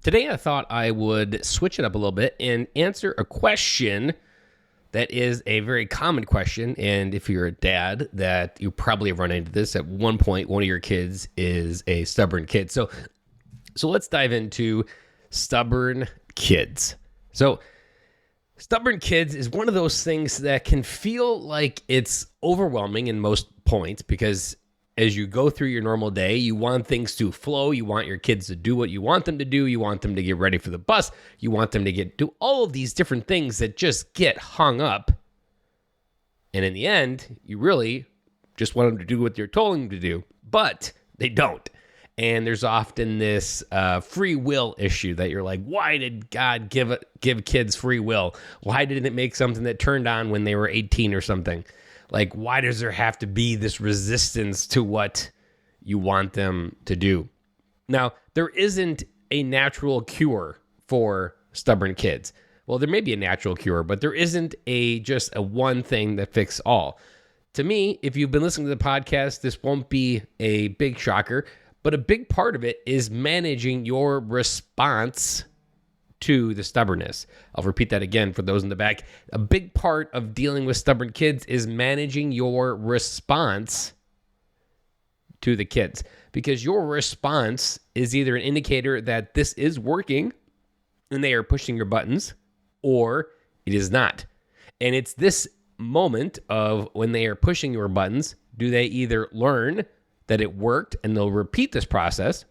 Today I thought I would switch it up a little bit and answer a question that is a very common question. And if you're a dad, that you probably have run into this at one point, one of your kids is a stubborn kid. So let's dive into stubborn kids. So stubborn kids is one of those things that can feel like it's overwhelming in most points, because as you go through your normal day, you want things to flow. You want your kids to do what you want them to do. You want them to get ready for the bus. You want them to do all of these different things that just get hung up. And in the end, you really just want them to do what you're telling them to do, but they don't. And there's often this free will issue that you're like, why did God give kids free will? Why didn't it make something that turned on when they were 18 or something? Like, why does there have to be this resistance to what you want them to do? Now, there isn't a natural cure for stubborn kids. Well, there may be a natural cure, but there isn't just a one thing that fixes all. To me, if you've been listening to the podcast, this won't be a big shocker, but a big part of it is managing your response to the stubbornness. I'll repeat that again for those in the back. A big part of dealing with stubborn kids is managing your response to the kids, because your response is either an indicator that this is working and they are pushing your buttons, or it is not. And it's this moment of when they are pushing your buttons, do they either learn that it worked and they'll repeat this process,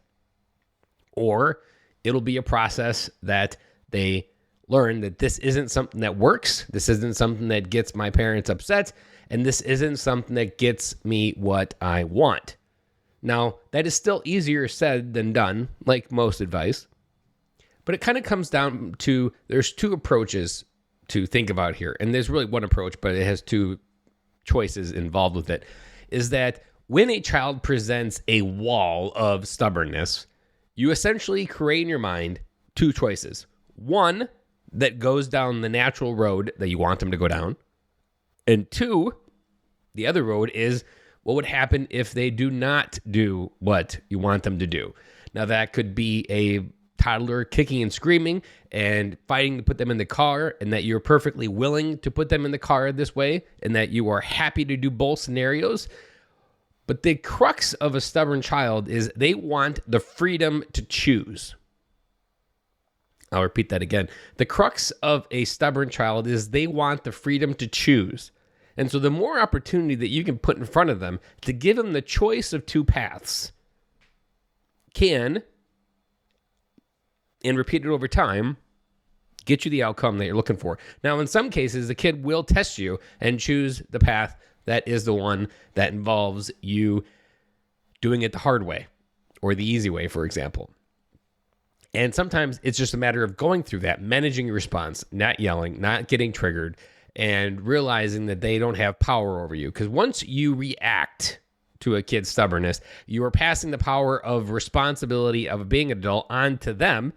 or it'll be a process that they learn that this isn't something that works, this isn't something that gets my parents upset, and this isn't something that gets me what I want. Now, that is still easier said than done, like most advice, but it kind of comes down to, there's two approaches to think about here, and there's really one approach, but it has two choices involved with it, is that when a child presents a wall of stubbornness, you essentially create in your mind two choices. One that goes down the natural road that you want them to go down. And two, the other road is what would happen if they do not do what you want them to do. Now, that could be a toddler kicking and screaming and fighting to put them in the car, and that you're perfectly willing to put them in the car this way, and that you are happy to do both scenarios. But the crux of a stubborn child is they want the freedom to choose. I'll repeat that again. The crux of a stubborn child is they want the freedom to choose. And so the more opportunity that you can put in front of them to give them the choice of two paths can, and repeat it over time, get you the outcome that you're looking for. Now, in some cases, the kid will test you and choose the path that is the one that involves you doing it the hard way or the easy way, for example. And sometimes it's just a matter of going through that, managing your response, not yelling, not getting triggered, and realizing that they don't have power over you. Because once you react to a kid's stubbornness, you are passing the power of responsibility of being an adult onto them,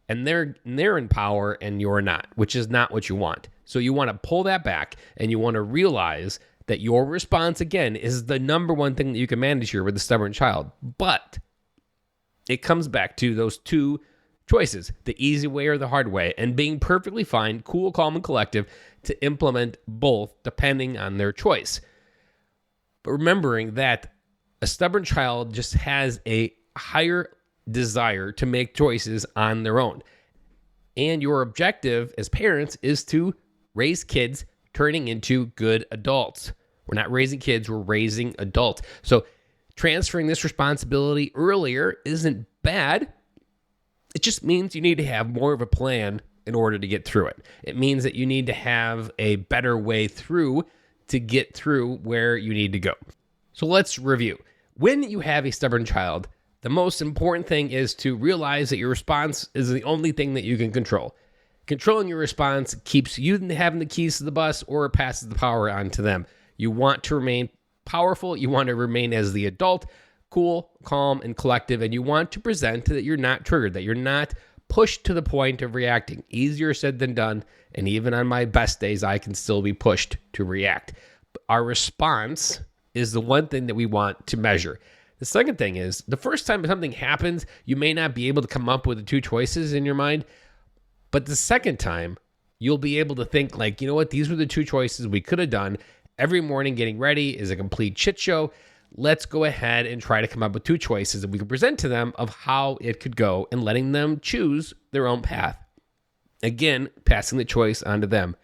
and they're in power and you're not, which is not what you want. So you want to pull that back, and you want to realize that your response, again, is the number one thing that you can manage here with a stubborn child. But it comes back to those two choices, the easy way or the hard way, and being perfectly fine, cool, calm, and collective to implement both depending on their choice. But remembering that a stubborn child just has a higher desire to make choices on their own. And your objective as parents is to raise kids turning into good adults. We're not raising kids, we're raising adults. So transferring this responsibility earlier isn't bad. It just means you need to have more of a plan in order to get through it. It means that you need to have a better way through to get through where you need to go. So let's review. When you have a stubborn child, the most important thing is to realize that your response is the only thing that you can control. Controlling your response keeps you having the keys to the bus, or passes the power on to them. You want to remain powerful. You want to remain as the adult, cool, calm, and collective. And you want to present that you're not triggered, that you're not pushed to the point of reacting. Easier said than done. And even on my best days, I can still be pushed to react. But our response is the one thing that we want to measure. The second thing is, the first time something happens, you may not be able to come up with the two choices in your mind. But the second time, you'll be able to think like, you know what, these were the two choices we could have done. Every morning getting ready is a complete shit show. Let's go ahead and try to come up with two choices that we can present to them of how it could go and letting them choose their own path. Again, passing the choice onto them.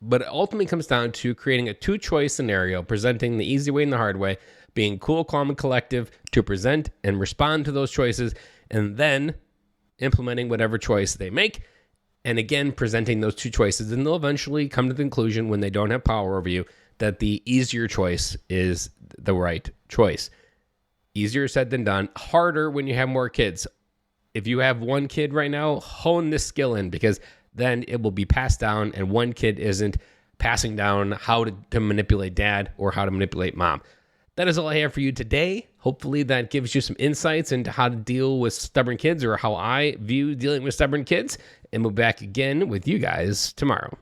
But it ultimately comes down to creating a two-choice scenario, presenting the easy way and the hard way, being cool, calm, and collective to present and respond to those choices, and then implementing whatever choice they make. And again, presenting those two choices, and they'll eventually come to the conclusion when they don't have power over you that the easier choice is the right choice. Easier said than done. Harder when you have more kids. If you have one kid right now, hone this skill in, because then it will be passed down, and one kid isn't passing down how to manipulate dad or how to manipulate mom. That is all I have for you today. Hopefully that gives you some insights into how to deal with stubborn kids, or how I view dealing with stubborn kids. And we'll be back again with you guys tomorrow.